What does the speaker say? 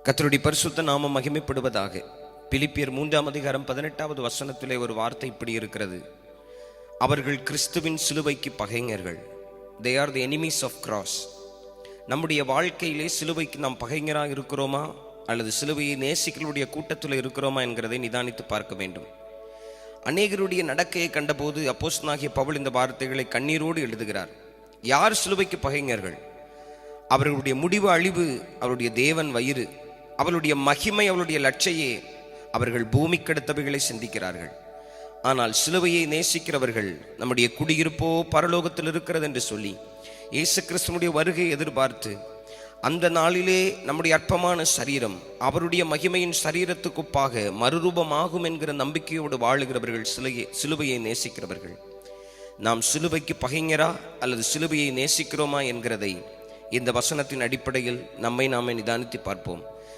கர்த்தருடைய பரிசுத்த நாமம் மகிமைப்படுவதாக. பிலிப்பியர் 3:18 வசனத்திலே ஒரு வார்த்தை இப்படி இருக்கிறது: அவர்கள் கிறிஸ்துவின் சிலுவைக்கு பகைஞர்கள். They are the enemies of cross. நம்முடைய வாழ்க்கையிலே சிலுவைக்கு நாம் பகைஞராக இருக்கிறோமா அல்லது சிலுவையை நேசிகளுடைய கூட்டத்தில் இருக்கிறோமா என்கிறதை நிதானித்து பார்க்க வேண்டும். அநேகருடைய நடக்கையை கண்டபோது அப்போஸ்தலனாகிய பவுல் இந்த வார்த்தைகளை கண்ணீரோடு எழுதுகிறார். யார் சிலுவைக்கு பகைஞர்கள்? அவர்களுடைய முடிவு அழிவு, அவருடைய தேவன் வயிறு, அவளுடைய மகிமை, அவளுடைய லட்சையே. அவர்கள் பூமிக்கடுத்தவைகளை சிந்திக்கிறார்கள். ஆனால் சிலுவையை நேசிக்கிறவர்கள் நம்முடைய குடியிருப்போ பரலோகத்தில் இருக்கிறது என்று சொல்லி இயேசு கிறிஸ்துவினுடைய வருகையை எதிர்பார்த்து அந்த நாளிலே நம்முடைய அற்பமான சரீரம் அவருடைய மகிமையின் சரீரத்துக்குப்பாக மறுரூபமாகும் என்கிற நம்பிக்கையோடு வாழுகிறவர்கள் சிலுவையை நேசிக்கிறவர்கள். நாம் சிலுவைக்கு பகைஞரா அல்லது சிலுவையை நேசிக்கிறோமா என்கிறதை இந்த வசனத்தின் அடிப்படையில் நம்மை நாமே நிதானித்து பார்ப்போம்.